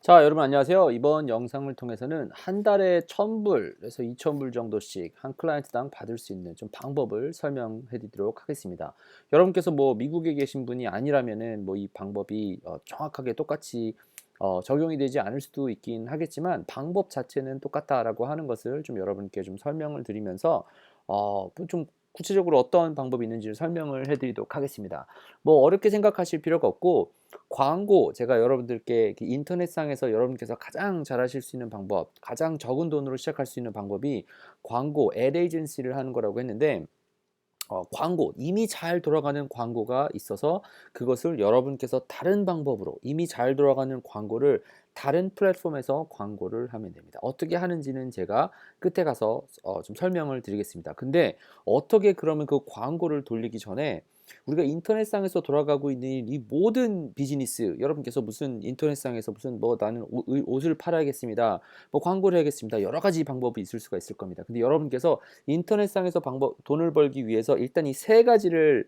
자, 여러분 안녕하세요. 이번 영상을 통해서는 한 달에 1,000불에서 2,000불 정도씩 한 클라이언트당 받을 수 있는 좀 방법을 설명해 드리도록 하겠습니다. 여러분께서 뭐 미국에 계신 분이 아니라면은 뭐 이 방법이 정확하게 똑같이 적용이 되지 않을 수도 있긴 하겠지만 방법 자체는 똑같다라고 하는 것을 좀 여러분께 좀 설명을 드리면서 좀 구체적으로 어떤 방법이 있는지를 설명을 해 드리도록 하겠습니다. 뭐 어렵게 생각하실 필요가 없고, 광고 제가 여러분들께 이렇게 인터넷상에서 여러분께서 가장 잘하실 수 있는 방법, 가장 적은 돈으로 시작할 수 있는 방법이 광고, ad 에이전시를 하는 거라고 했는데, 광고, 이미 잘 돌아가는 광고가 있어서 그것을 여러분께서 다른 방법으로 이미 잘 돌아가는 광고를 다른 플랫폼에서 광고를 하면 됩니다. 어떻게 하는지는 제가 끝에 가서 좀 설명을 드리겠습니다. 근데 어떻게 그러면 그 광고를 돌리기 전에 우리가 인터넷상에서 돌아가고 있는 이 모든 비즈니스, 여러분께서 무슨 인터넷상에서 무슨 뭐 나는 옷을 팔아야겠습니다, 뭐 광고를 해야겠습니다, 여러 가지 방법이 있을 수가 있을 겁니다. 근데 여러분께서 인터넷상에서 돈을 벌기 위해서 일단 이 세 가지를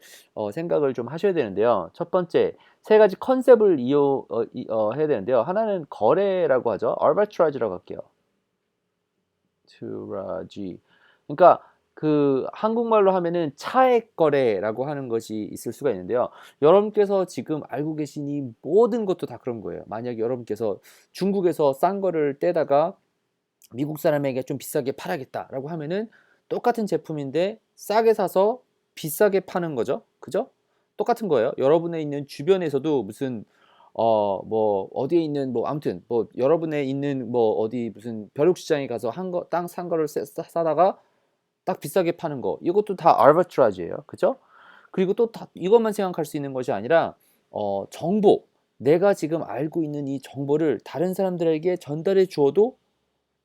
생각을 좀 하셔야 되는데요. 첫 번째, 세 가지 컨셉을 해야 되는데요. 하나는 거래라고 하죠. arbitrage라고 할게요. arbitrage. 그러니까 그 한국말로 하면은 차액 거래라고 하는 것이 있을 수가 있는데요. 여러분께서 지금 알고 계신 이 모든 것도 다 그런 거예요. 만약에 여러분께서 중국에서 싼 거를 떼다가 미국 사람에게 좀 비싸게 팔아야겠다라고 하면은 똑같은 제품인데 싸게 사서 비싸게 파는 거죠. 그죠? 똑같은 거예요. 여러분의 있는 주변에서도 무슨 뭐 어디에 있는 뭐 아무튼 뭐 여러분의 있는 뭐 어디 무슨 벼룩시장에 가서 한 거 땅 산 거를 사다가 딱 비싸게 파는 거, 이것도 다 아르비트라지예요. 그죠? 그리고 또 다 이것만 생각할 수 있는 것이 아니라 정보, 내가 지금 알고 있는 이 정보를 다른 사람들에게 전달해 주어도,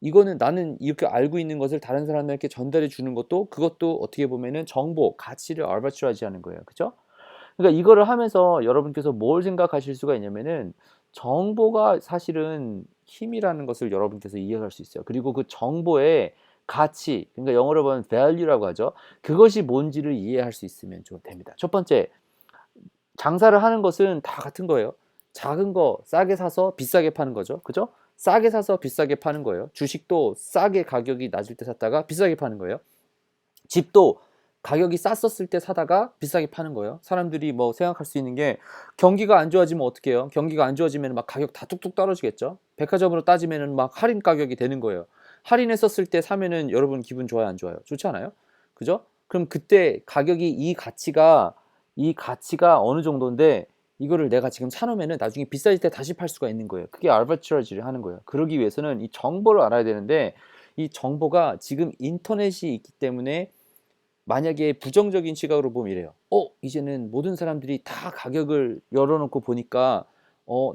이거는 나는 이렇게 알고 있는 것을 다른 사람에게 전달해 주는 것도, 그것도 어떻게 보면은 정보, 가치를 arbitrage 하는 거예요. 그죠? 그러니까 이거를 하면서 여러분께서 뭘 생각하실 수가 있냐면은, 정보가 사실은 힘이라는 것을 여러분께서 이해할 수 있어요. 그리고 그 정보의 가치, 그러니까 영어로 보면 value라고 하죠. 그것이 뭔지를 이해할 수 있으면 좀 됩니다. 첫 번째, 장사를 하는 것은 다 같은 거예요. 작은 거 싸게 사서 비싸게 파는 거죠. 그죠? 싸게 사서 비싸게 파는 거예요. 주식도 싸게 가격이 낮을 때 샀다가 비싸게 파는 거예요. 집도 가격이 쌌었을 때 사다가 비싸게 파는 거예요. 사람들이 뭐 생각할 수 있는 게, 경기가 안 좋아지면 어떻게 해요? 경기가 안 좋아지면 막 가격 다 뚝뚝 떨어지겠죠. 백화점으로 따지면은 막 할인 가격이 되는 거예요. 할인했었을 때 사면은 여러분 기분 좋아요, 안 좋아요? 좋지 않아요? 그죠? 그럼 그때 가격이, 이 가치가 어느 정도인데, 이거를 내가 지금 사놓으면은 나중에 비싸질 때 다시 팔 수가 있는 거예요. 그게 아르비트라지를 하는 거예요. 그러기 위해서는 이 정보를 알아야 되는데, 이 정보가 지금 인터넷이 있기 때문에, 만약에 부정적인 시각으로 보면 이래요. 이제는 모든 사람들이 다 가격을 열어놓고 보니까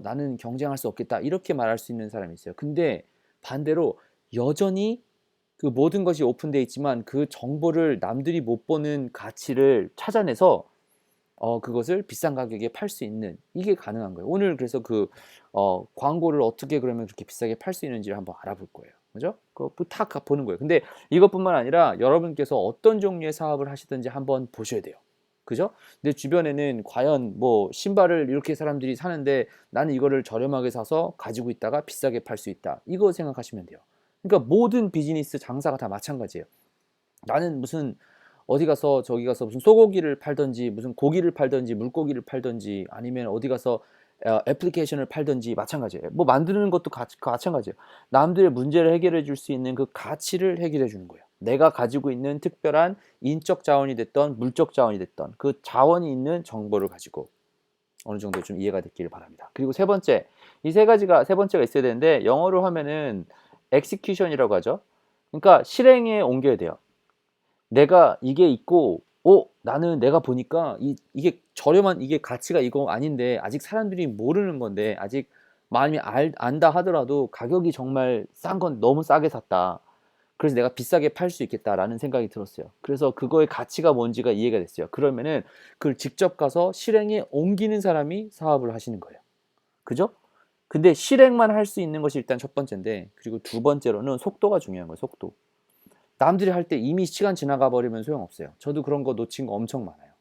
나는 경쟁할 수 없겠다, 이렇게 말할 수 있는 사람이 있어요. 근데 반대로 여전히 그 모든 것이 오픈되어 있지만 그 정보를 남들이 못 보는 가치를 찾아내서 그것을 비싼 가격에 팔 수 있는, 이게 가능한 거예요. 오늘 그래서 그 광고를 어떻게 그러면 그렇게 비싸게 팔 수 있는지를 한번 알아볼 거예요. 그죠? 그거 딱 보는 거예요. 근데 이것뿐만 아니라 여러분께서 어떤 종류의 사업을 하시든지 한번 보셔야 돼요. 그죠? 내 주변에는 과연 뭐 신발을 이렇게 사람들이 사는데 나는 이거를 저렴하게 사서 가지고 있다가 비싸게 팔 수 있다, 이거 생각하시면 돼요. 그러니까 모든 비즈니스 장사가 다 마찬가지예요. 나는 무슨 어디 가서 저기 가서 무슨 소고기를 팔든지 무슨 고기를 팔든지 물고기를 팔든지 아니면 어디 가서 애플리케이션을 팔든지 마찬가지예요. 뭐 만드는 것도 마찬가지예요. 남들의 문제를 해결해 줄 수 있는 그 가치를 해결해 주는 거예요. 내가 가지고 있는 특별한 인적 자원이 됐던 물적 자원이 됐던 그 자원이 있는 정보를 가지고 어느 정도 좀 이해가 됐기를 바랍니다. 그리고 세 번째, 이 세 번째가 있어야 되는데, 영어로 하면은 execution이라고 하죠. 그러니까 실행에 옮겨야 돼요. 내가 이게 있고, 나는 내가 보니까 이게 저렴한, 이게 가치가 이거 아닌데 아직 사람들이 모르는 건데, 아직 많이 안다 하더라도 가격이 정말 싼 건 너무 싸게 샀다, 그래서 내가 비싸게 팔 수 있겠다라는 생각이 들었어요. 그래서 그거의 가치가 뭔지가 이해가 됐어요. 그러면은 그걸 직접 가서 실행에 옮기는 사람이 사업을 하시는 거예요. 그죠? 근데 실행만 할 수 있는 것이 일단 첫 번째인데, 그리고 두 번째로는 속도가 중요한 거예요. 속도. 남들이 할 때 이미 시간 지나가 버리면 소용없어요. 저도 그런 거 놓친 거 엄청 많아요.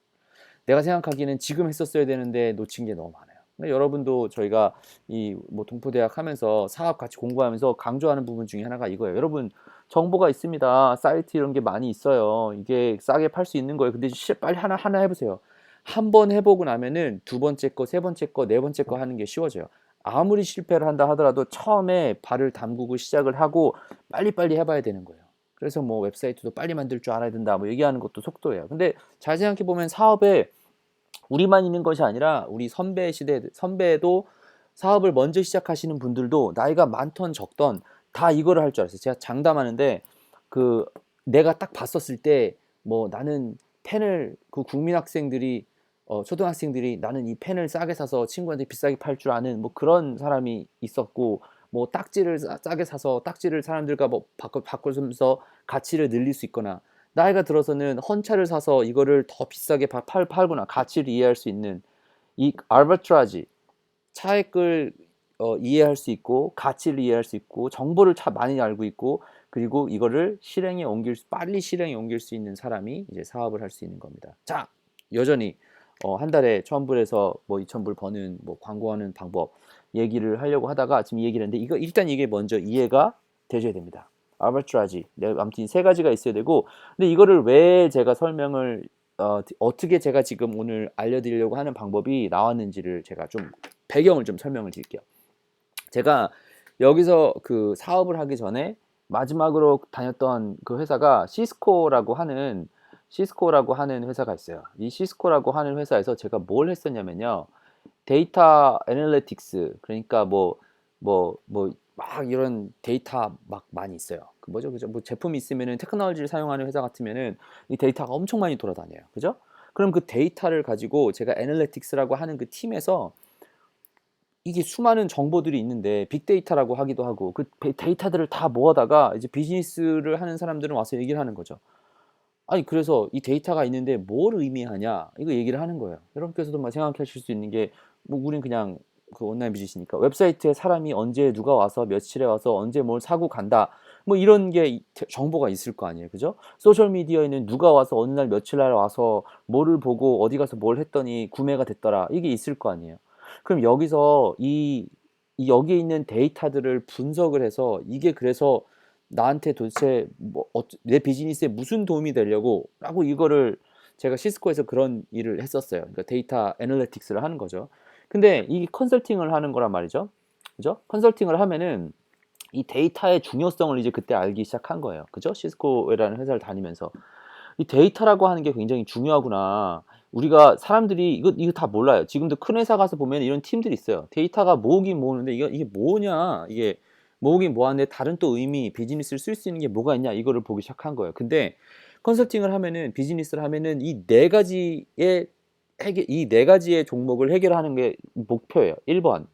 내가 생각하기에는 지금 했었어야 되는데 놓친 게 너무 많아요. 근데 여러분도 저희가 이 뭐 동포대학 하면서 사업 같이 공부하면서 강조하는 부분 중에 하나가 이거예요. 여러분 정보가 있습니다. 사이트 이런 게 많이 있어요. 이게 싸게 팔 수 있는 거예요. 근데 빨리 하나 해보세요. 한 번 해보고 나면은 두 번째 거, 세 번째 거, 네 번째 거 하는 게 쉬워져요. 아무리 실패를 한다 하더라도 처음에 발을 담그고 시작을 하고 빨리빨리 해봐야 되는 거예요. 그래서 뭐 웹사이트도 빨리 만들 줄 알아야 된다 뭐 얘기하는 것도 속도예요. 근데 잘 생각해 보면 사업에 우리만 있는 것이 아니라 우리 선배 시대 선배도 사업을 먼저 시작하시는 분들도 나이가 많던 적던 다 이거를 할 줄 알았어요. 제가 장담하는데 그 내가 딱 봤었을 때 뭐 나는 펜을 그 국민 학생들이 초등학생들이 나는 이 펜을 싸게 사서 친구한테 비싸게 팔 줄 아는 뭐 그런 사람이 있었고 뭐 딱지를 싸게 사서 딱지를 사람들과 뭐 바꾸면서 가치를 늘릴 수 있거나 나이가 들어서는 헌차를 사서 이거를 더 비싸게 팔거나 가치를 이해할 수 있는 이 아르비트라지 차익을 이해할 수 있고 가치를 이해할 수 있고 정보를 참 많이 알고 있고 그리고 이거를 빨리 실행에 옮길 수 있는 사람이 이제 사업을 할 수 있는 겁니다. 자, 여전히 한 달에 1,000불에서 뭐 2,000불 버는 뭐 광고하는 방법 얘기를 하려고 하다가 지금 이 얘기를 했는데 이거 일단 이게 먼저 이해가 되셔야 됩니다. 아르비트라지. 아무튼 세 가지가 있어야 되고 근데 이거를 왜 제가 설명을 어떻게 제가 지금 오늘 알려드리려고 하는 방법이 나왔는지를 제가 좀 배경을 좀 설명을 드릴게요. 제가 여기서 그 사업을 하기 전에 마지막으로 다녔던 그 회사가 시스코라고 하는 회사가 있어요. 이 시스코라고 하는 회사에서 제가 뭘 했었냐면요. 데이터 애널리틱스 그러니까 막 이런 데이터 막 많이 있어요. 그 뭐죠? 그죠? 뭐 제품이 있으면은 테크놀로지를 사용하는 회사 같으면은 이 데이터가 엄청 많이 돌아다녀요. 그죠? 그럼 그 데이터를 가지고 제가 애널리틱스라고 하는 그 팀에서 이게 수많은 정보들이 있는데 빅데이터라고 하기도 하고 그 데이터들을 다 모아다가 이제 비즈니스를 하는 사람들은 와서 얘기를 하는 거죠. 아니 그래서 이 데이터가 있는데 뭘 의미하냐 이거 얘기를 하는 거예요. 여러분께서도 막 생각하실 수 있는 게 뭐 우린 그냥 그 온라인 비즈니스니까 웹사이트에 사람이 언제 누가 와서 며칠에 와서 언제 뭘 사고 간다 뭐 이런 게 정보가 있을 거 아니에요. 그죠? 소셜 미디어에는 누가 와서 어느 날 며칠 날 와서 뭐를 보고 어디 가서 뭘 했더니 구매가 됐더라 이게 있을 거 아니에요. 그럼 여기서 여기에 있는 데이터들을 분석을 해서 이게 그래서 나한테 도대체 내 비즈니스에 무슨 도움이 되려고 라고 이거를 제가 시스코에서 그런 일을 했었어요. 그러니까 데이터 애널리틱스를 하는 거죠. 근데 이 컨설팅을 하는 거란 말이죠. 그죠? 컨설팅을 하면은 이 데이터의 중요성을 이제 그때 알기 시작한 거예요. 그죠? 시스코라는 회사를 다니면서. 이 데이터라고 하는 게 굉장히 중요하구나. 우리가 사람들이 이거 다 몰라요. 지금도 큰 회사 가서 보면 이런 팀들이 있어요. 데이터가 모으긴 모으는데 이게 뭐냐? 이게 모으긴 모았는데 다른 또 의미, 비즈니스를 쓸 수 있는 게 뭐가 있냐? 이거를 보기 시작한 거예요. 근데 컨설팅을 하면은 비즈니스를 하면은 이 네 가지의 종목을 해결하는 게 목표예요. 1번.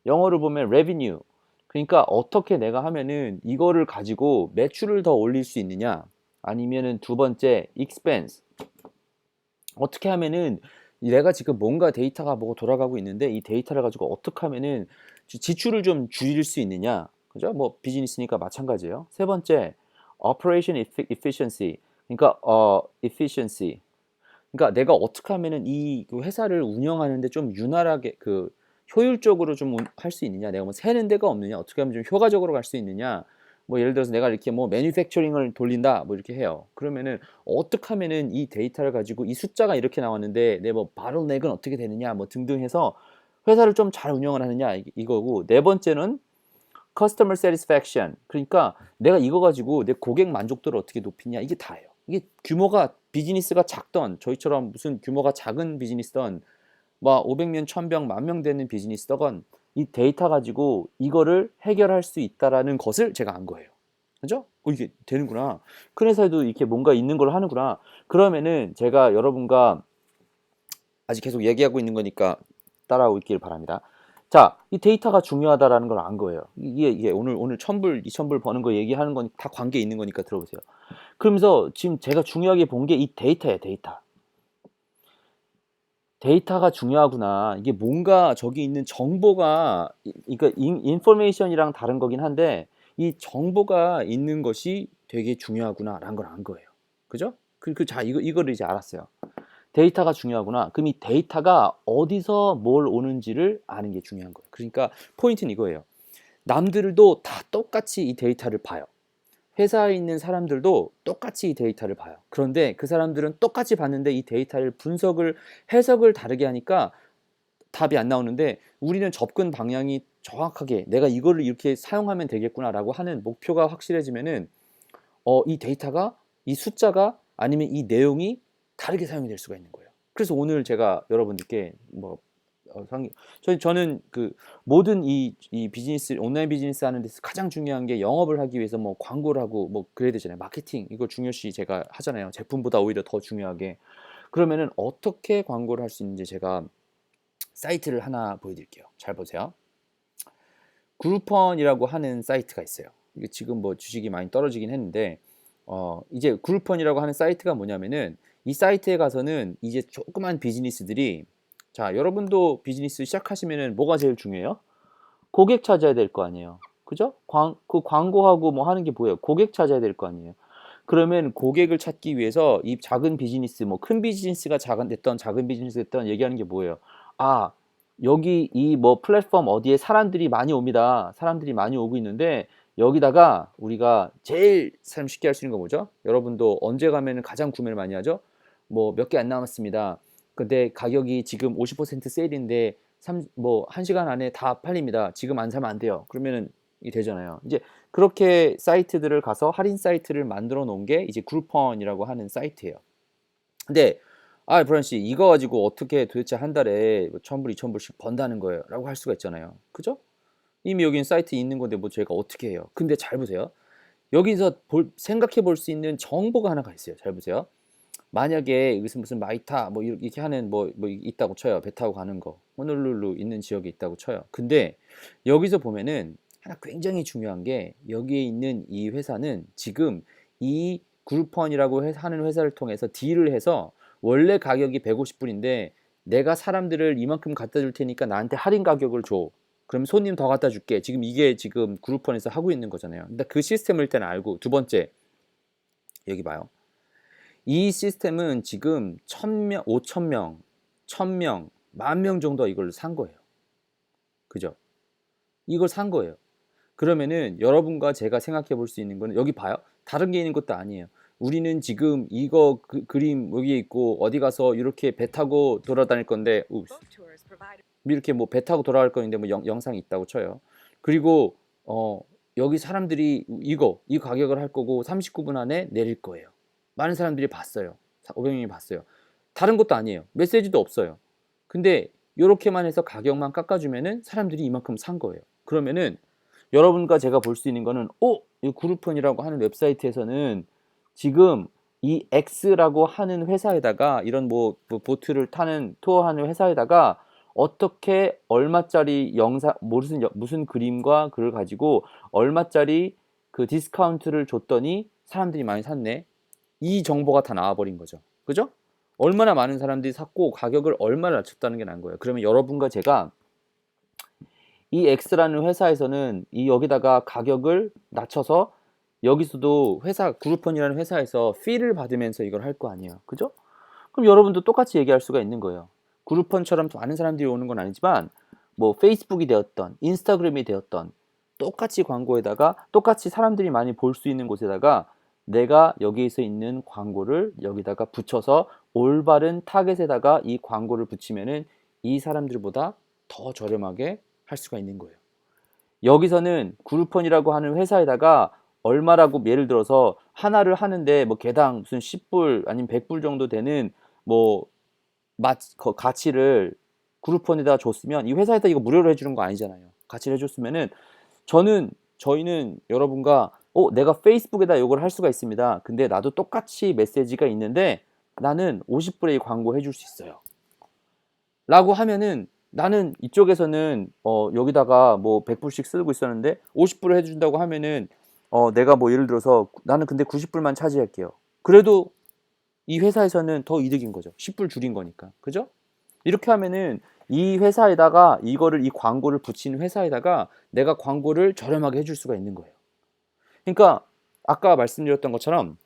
영어로 보면 revenue. 그러니까 어떻게 내가 하면은 이거를 가지고 매출을 더 올릴 수 있느냐? 아니면은 두 번째 expense. 어떻게 하면은 내가 지금 뭔가 데이터가 뭐 돌아가고 있는데 이 데이터를 가지고 어떻게 하면은 지출을 좀 줄일 수 있느냐? 그죠? 뭐 비즈니스니까 마찬가지예요. 세 번째 operation efficiency. 그러니까 efficiency. 그러니까 내가 어떻게 하면은 그 회사를 운영하는데 좀 윤활하게 그 효율적으로 좀 할 수 있느냐? 내가 뭐 새는 데가 없느냐? 어떻게 하면 좀 효과적으로 갈 수 있느냐? 뭐 예를 들어서 내가 이렇게 뭐 매니팩처링을 돌린다 뭐 이렇게 해요. 그러면은 어떻게 하면은 이 데이터를 가지고 이 숫자가 이렇게 나왔는데 내 뭐 바로넥은 어떻게 되느냐 뭐 등등 해서 회사를 좀 잘 운영을 하느냐 이거고 네 번째는 customer satisfaction. 그러니까 내가 이거 가지고 내 고객 만족도를 어떻게 높이냐 이게 다예요. 이게 규모가 비즈니스가 작던 저희처럼 무슨 규모가 작은 비즈니스던 막 500명, 1000명, 10,000명 되는 비즈니스건 이 데이터 가지고 이거를 해결할 수 있다라는 것을 제가 안 거예요. 그죠? 이게 되는구나. 큰 회사에도 이렇게 뭔가 있는 걸 하는구나. 그러면은 제가 여러분과 아직 계속 얘기하고 있는 거니까 따라오길 바랍니다. 자, 이 데이터가 중요하다라는 걸 안 거예요. 이게 오늘 1,000불, 2,000불 버는 거 얘기하는 건 다 관계 있는 거니까 들어보세요. 그러면서 지금 제가 중요하게 본 게 이 데이터예요, 데이터. 데이터가 중요하구나. 이게 뭔가 저기 있는 정보가 그러니까 인포메이션이랑 다른 거긴 한데 이 정보가 있는 것이 되게 중요하구나라는 걸 안 거예요. 그죠? 자 이거를 이제 알았어요. 데이터가 중요하구나. 그럼 이 데이터가 어디서 뭘 오는지를 아는 게 중요한 거예요. 그러니까 포인트는 이거예요. 남들도 다 똑같이 이 데이터를 봐요. 회사에 있는 사람들도 똑같이 이 데이터를 봐요. 그런데 그 사람들은 똑같이 봤는데 이 데이터를 분석을, 해석을 다르게 하니까 답이 안 나오는데, 우리는 접근 방향이 정확하게 내가 이거를 이렇게 사용하면 되겠구나라고 하는 목표가 확실해지면은 이 데이터가, 이 숫자가 아니면 이 내용이 다르게 사용이 될 수가 있는 거예요. 그래서 오늘 제가 여러분들께 저는 그 모든 이 비즈니스, 온라인 비즈니스 하는 데서 가장 중요한 게 영업을 하기 위해서 뭐 광고를 하고 뭐 그래야 되잖아요. 마케팅 이거 중요시 제가 하잖아요. 제품보다 오히려 더 중요하게. 그러면은 어떻게 광고를 할 수 있는지 제가 사이트를 하나 보여드릴게요. 잘 보세요. 그루펀이라고 하는 사이트가 있어요. 이게 지금 뭐 주식이 많이 떨어지긴 했는데 이제 그루펀이라고 하는 사이트가 뭐냐면은, 이 사이트에 가서는 이제 조그만 비즈니스들이, 자, 여러분도 비즈니스 시작하시면은 뭐가 제일 중요해요? 고객 찾아야 될 거 아니에요. 그죠? 그 광고하고 뭐 하는 게 뭐예요? 고객 찾아야 될 거 아니에요. 그러면 고객을 찾기 위해서 이 작은 비즈니스, 뭐 큰 비즈니스가 작은 비즈니스 됐던 얘기하는 게 뭐예요? 아, 여기 이 뭐 플랫폼 어디에 사람들이 많이 옵니다. 사람들이 많이 오고 있는데 여기다가 우리가 제일 사람 쉽게 할 수 있는 거 뭐죠? 여러분도 언제 가면은 가장 구매를 많이 하죠? 뭐 몇 개 안 남았습니다. 근데 가격이 지금 50% 세일인데 뭐 1시간 안에 다 팔립니다. 지금 안 사면 안 돼요. 그러면은 이 되잖아요. 이제 그렇게 사이트들을 가서 할인 사이트를 만들어 놓은 게 이제 그루펀이라고 하는 사이트예요. 근데 브란 씨, 이거 가지고 어떻게 도대체 한 달에 뭐 1,000불, 2,000불씩 번다는 거예요? 라고 할 수가 있잖아요. 그죠? 이미 여기는 사이트에 있는 건데 뭐 제가 어떻게 해요? 근데 잘 보세요. 여기서 생각해 볼 수 있는 정보가 하나가 있어요. 잘 보세요. 만약에 여기서 무슨 마이타 뭐 이렇게 하는 뭐 있다고 쳐요. 배 타고 가는 거. 호놀룰루 있는 지역에 있다고 쳐요. 근데 여기서 보면은 하나 굉장히 중요한 게, 여기에 있는 이 회사는 지금 이 그루펀이라고 하는 회사를 통해서 딜을 해서 원래 가격이 150불인데 내가 사람들을 이만큼 갖다 줄 테니까 나한테 할인 가격을 줘. 그럼 손님 더 갖다 줄게. 지금 이게 지금 그루펀에서 하고 있는 거잖아요. 근데 그 시스템을 일단 알고, 두 번째, 여기 봐요. 이 시스템은 지금 1,000명, 5,000명, 1,000명, 10,000명 정도 이걸 산 거예요. 그죠? 이걸 산 거예요. 그러면은 여러분과 제가 생각해 볼 수 있는 거는, 여기 봐요. 다른 게 있는 것도 아니에요. 우리는 지금 이거 그림 여기에 있고 어디 가서 이렇게 배 타고 돌아다닐 건데, 이렇게 뭐 배 타고 돌아갈 건데 뭐 영상이 있다고 쳐요. 그리고 여기 사람들이 이 가격을 할 거고 39분 안에 내릴 거예요. 많은 사람들이 봤어요. 500명이 봤어요. 다른 것도 아니에요. 메시지도 없어요. 근데 이렇게만 해서 가격만 깎아주면은 사람들이 이만큼 산 거예요. 그러면은 여러분과 제가 볼 수 있는 거는, 이 그루펀이라고 하는 웹사이트에서는 지금 이 X라고 하는 회사에다가, 이런 뭐 보트를 타는 투어하는 회사에다가 어떻게 얼마짜리 영상, 무슨 그림과 글을 가지고 얼마짜리 그 디스카운트를 줬더니 사람들이 많이 샀네. 이 정보가 다 나와버린 거죠. 그죠? 얼마나 많은 사람들이 샀고 가격을 얼마나 낮췄다는 게 난 거예요. 그러면 여러분과 제가 이 X라는 회사에서는 여기다가 가격을 낮춰서, 여기서도 그루펀이라는 회사에서 피를 받으면서 이걸 할 거 아니에요. 그죠? 그럼 여러분도 똑같이 얘기할 수가 있는 거예요. 그루펀처럼 많은 사람들이 오는 건 아니지만 뭐 페이스북이 되었던 인스타그램이 되었던 똑같이 광고에다가, 똑같이 사람들이 많이 볼 수 있는 곳에다가 내가 여기에서 있는 광고를 여기다가 붙여서 올바른 타겟에다가 이 광고를 붙이면은 이 사람들보다 더 저렴하게 할 수가 있는 거예요. 여기서는 그루펀이라고 하는 회사에다가 얼마라고, 예를 들어서 하나를 하는데 뭐 개당 무슨 10불 아니면 100불 정도 되는 뭐 가치를 그루펀에다 줬으면, 이 회사에다 이거 무료로 해주는 거 아니잖아요. 가치를 해줬으면은 저희는 여러분과 내가 페이스북에다 이걸 할 수가 있습니다. 근데 나도 똑같이 메시지가 있는데 나는 50불에 이 광고 해줄 수 있어요. 라고 하면은 나는 이쪽에서는 여기다가 뭐 100불씩 쓰고 있었는데 50불을 해준다고 하면은 내가 뭐 예를 들어서 나는 근데 90불만 차지할게요. 그래도 이 회사에서는 더 이득인 거죠. 10불 줄인 거니까. 그죠? 이렇게 하면은 이 회사에다가 이 광고를 붙이는 회사에다가 내가 광고를 저렴하게 해줄 수가 있는 거예요. 그러니까 아까 말씀드렸던 것처럼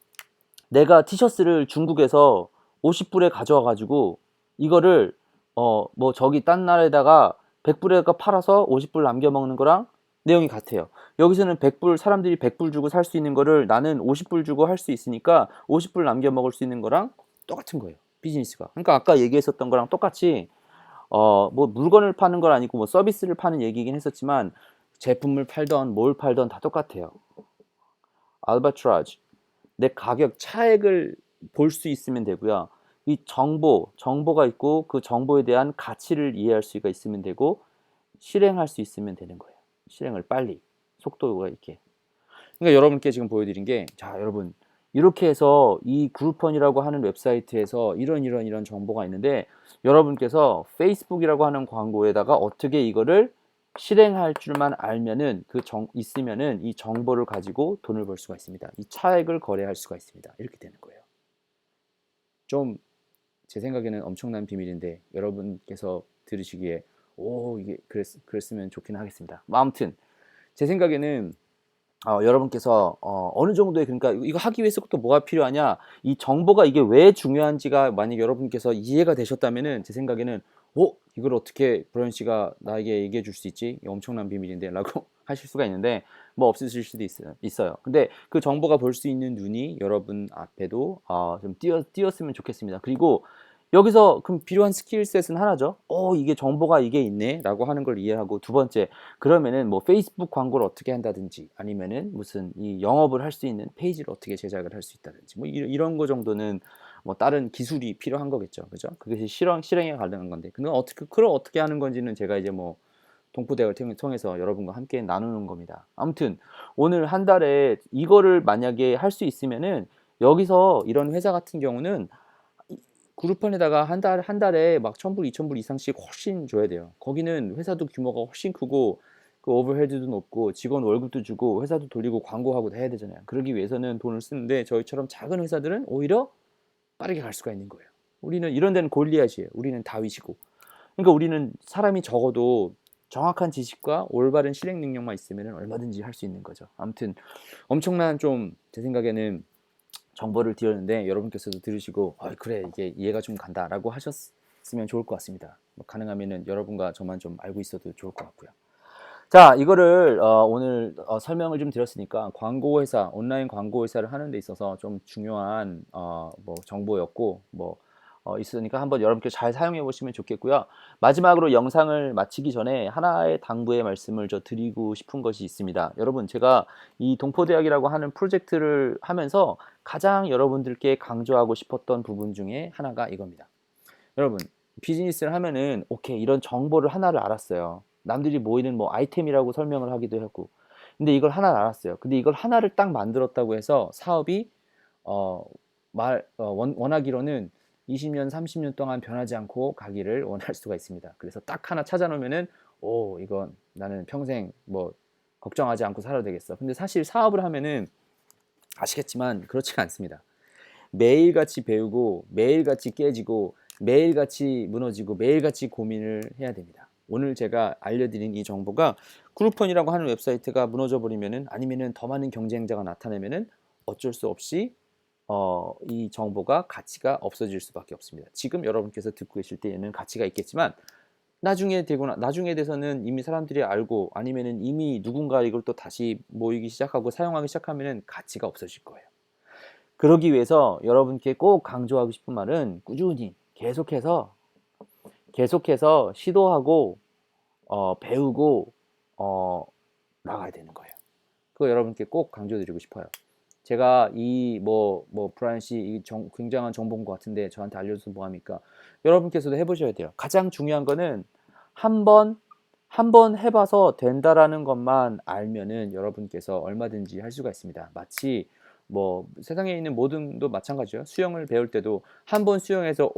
내가 티셔츠를 중국에서 50불에 가져와 가지고 이거를 뭐 저기 딴 나라에다가 100불에 팔아서 50불 남겨 먹는 거랑 내용이 같아요. 여기서는 100불 사람들이 100불 주고 살 수 있는 거를 나는 50불 주고 할 수 있으니까 50불 남겨 먹을 수 있는 거랑 똑같은 거예요. 비즈니스가. 그러니까 아까 얘기했었던 거랑 똑같이 뭐 물건을 파는 건 아니고 뭐 서비스를 파는 얘기긴 했었지만 제품을 팔던 뭘 팔던 다 똑같아요. 알바트라즈. 내 가격 차액을 볼 수 있으면 되고요. 이 정보가 있고 그 정보에 대한 가치를 이해할 수가 있으면 되고 실행할 수 있으면 되는 거예요. 실행을 빨리 속도가 있게. 그러니까 여러분께 지금 보여드린 게 자 여러분 이렇게 해서 이 그룹펀이라고 하는 웹사이트에서 이런 정보가 있는데 여러분께서 페이스북이라고 하는 광고에다가 어떻게 이거를 실행할 줄만 알면은 있으면은 이 정보를 가지고 돈을 벌 수가 있습니다. 이 차액을 거래할 수가 있습니다. 이렇게 되는 거예요. 좀 제 생각에는 엄청난 비밀인데 여러분께서 들으시기에 오 이게 그랬으면 좋긴 하겠습니다. 뭐 아무튼 제 생각에는 여러분께서 어느 정도의 그러니까 이거 하기 위해서 또 뭐가 필요하냐 이 정보가 이게 왜 중요한지가 만약 여러분께서 이해가 되셨다면은 제 생각에는 이걸 어떻게 브라이언 씨가 나에게 얘기해 줄 수 있지? 엄청난 비밀인데 라고 하실 수가 있는데 뭐 없으실 수도 있어요. 근데 그 정보가 볼 수 있는 눈이 여러분 앞에도 좀 띄었으면 좋겠습니다. 그리고 여기서 그럼 필요한 스킬셋은 하나죠. 이게 정보가 이게 있네 라고 하는 걸 이해하고 두 번째 그러면은 뭐 페이스북 광고를 어떻게 한다든지 아니면은 무슨 이 영업을 할 수 있는 페이지를 어떻게 제작을 할 수 있다든지 뭐 이런 거 정도는 뭐 다른 기술이 필요한 거겠죠. 그죠? 그것이 실행에 관련한 건데. 근데 그걸 어떻게 하는 건지는 제가 이제 뭐 동포대학을 통해서 여러분과 함께 나누는 겁니다. 아무튼 오늘 한 달에 이거를 만약에 할 수 있으면은 여기서 이런 회사 같은 경우는 그룹폰에다가 한 달에 막 1,000불, 2,000불 이상씩 훨씬 줘야 돼요. 거기는 회사도 규모가 훨씬 크고 그 오버헤드도 높고 직원 월급도 주고 회사도 돌리고 광고하고 다 해야 되잖아요. 그러기 위해서는 돈을 쓰는데 저희처럼 작은 회사들은 오히려 빠르게 갈 수가 있는 거예요. 우리는 이런 데는 골리앗이에요. 우리는 다윗이고. 그러니까 우리는 사람이 적어도 정확한 지식과 올바른 실행 능력만 있으면 얼마든지 할 수 있는 거죠. 아무튼 엄청난 좀 제 생각에는 정보를 드렸는데 여러분께서도 들으시고 그래 이게 이해가 좀 간다라고 하셨으면 좋을 것 같습니다. 뭐 가능하면은 여러분과 저만 좀 알고 있어도 좋을 것 같고요. 자 이거를 오늘 설명을 좀 드렸으니까 광고회사 온라인 광고회사를 하는 데 있어서 좀 중요한 뭐 정보였고 뭐 있으니까 한번 여러분께 잘 사용해 보시면 좋겠고요. 마지막으로 영상을 마치기 전에 하나의 당부의 말씀을 드리고 싶은 것이 있습니다. 여러분 제가 이 동포대학이라고 하는 프로젝트를 하면서 가장 여러분들께 강조하고 싶었던 부분 중에 하나가 이겁니다. 여러분 비즈니스를 하면은 오케이 이런 정보를 하나를 알았어요. 남들이 모이는 뭐 아이템이라고 설명을 하기도 했고 근데 이걸 하나를 알았어요. 근데 이걸 하나를 딱 만들었다고 해서 사업이 원하기로는 20년, 30년 동안 변하지 않고 가기를 원할 수가 있습니다. 그래서 딱 하나 찾아놓으면은 이건 나는 평생 뭐 걱정하지 않고 살아도 되겠어. 근데 사실 사업을 하면은 아시겠지만 그렇지가 않습니다. 매일같이 배우고 매일같이 깨지고 매일같이 무너지고 매일같이 고민을 해야 됩니다. 오늘 제가 알려드린 이 정보가 그룹폰이라고 하는 웹사이트가 무너져 버리면은 아니면은 더 많은 경쟁자가 나타나면은 어쩔 수 없이 이 정보가 가치가 없어질 수밖에 없습니다. 지금 여러분께서 듣고 계실 때에는 가치가 있겠지만 나중에 돼서는 이미 사람들이 알고 아니면은 이미 누군가 이걸 또 다시 모이기 시작하고 사용하기 시작하면은 가치가 없어질 거예요. 그러기 위해서 여러분께 꼭 강조하고 싶은 말은 꾸준히 계속해서 시도하고 배우고 나가야 되는 거예요. 그거 여러분께 꼭 강조드리고 싶어요. 제가 브라이언 씨 굉장한 정보인 것 같은데 저한테 알려줘서 뭐합니까? 여러분께서도 해보셔야 돼요. 가장 중요한 거는 한 번 해봐서 된다라는 것만 알면은 여러분께서 얼마든지 할 수가 있습니다. 마치 뭐 세상에 있는 모든도 마찬가지예요. 수영을 배울 때도 한 번 수영해서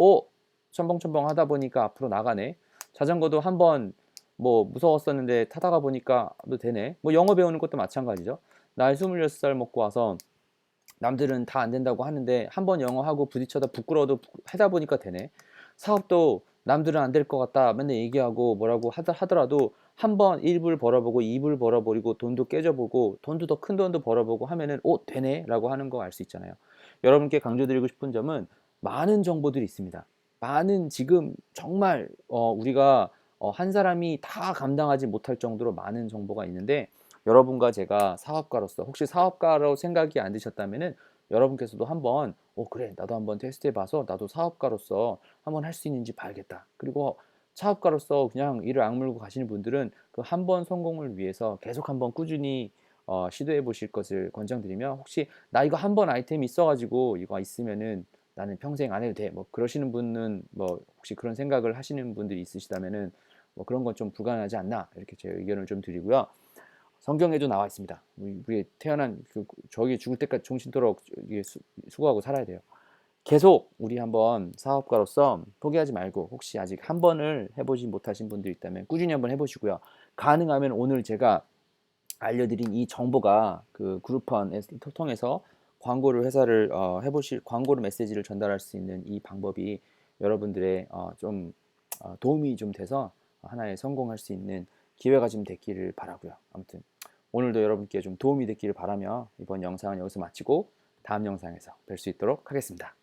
첨벙첨벙 하다 보니까 앞으로 나가네. 자전거도 한 번 뭐 무서웠었는데 타다가 보니까 되네. 뭐 영어 배우는 것도 마찬가지죠. 나이 26살 먹고 와서 남들은 다 안 된다고 하는데 한 번 영어 하고 부딪혀다 부끄러워도 하다 보니까 되네. 사업도 남들은 안 될 것 같다 맨날 얘기하고 뭐라고 하더라도 한 번 1불 벌어보고 2불 벌어버리고 돈도 깨져보고 돈도 더 큰 돈도 벌어보고 하면은 되네 라고 하는 거 알 수 있잖아요. 여러분께 강조드리고 싶은 점은 많은 정보들이 있습니다. 많은 지금 정말 우리가 한 사람이 다 감당하지 못할 정도로 많은 정보가 있는데 여러분과 제가 사업가로서 혹시 사업가로 생각이 안 드셨다면은 여러분께서도 한번 그래 나도 한번 테스트해 봐서 나도 사업가로서 한번 할 수 있는지 봐야겠다. 그리고 사업가로서 그냥 이를 악물고 가시는 분들은 그 한 번 성공을 위해서 계속 한번 꾸준히 시도해 보실 것을 권장드리며 혹시 나 이거 한 번 아이템이 있어가지고 이거 있으면은 나는 평생 안 해도 돼. 뭐 그러시는 분은 뭐 혹시 그런 생각을 하시는 분들이 있으시다면은 뭐 그런 건 좀 불가능하지 않나 이렇게 제 의견을 좀 드리고요. 성경에도 나와 있습니다. 우리 태어난 저기 죽을 때까지 종신토록 수고하고 살아야 돼요. 계속 우리 한번 사업가로서 포기하지 말고 혹시 아직 한 번을 해보지 못하신 분들 있다면 꾸준히 한번 해보시고요. 가능하면 오늘 제가 알려드린 이 정보가 그 그룹원을 통해서 광고를 회사를 해보실 광고를 메시지를 전달할 수 있는 이 방법이 여러분들의 좀 도움이 좀 돼서 하나의 성공할 수 있는 기회가 좀 됐기를 바라고요. 아무튼 오늘도 여러분께 좀 도움이 됐기를 바라며 이번 영상은 여기서 마치고 다음 영상에서 뵐 수 있도록 하겠습니다.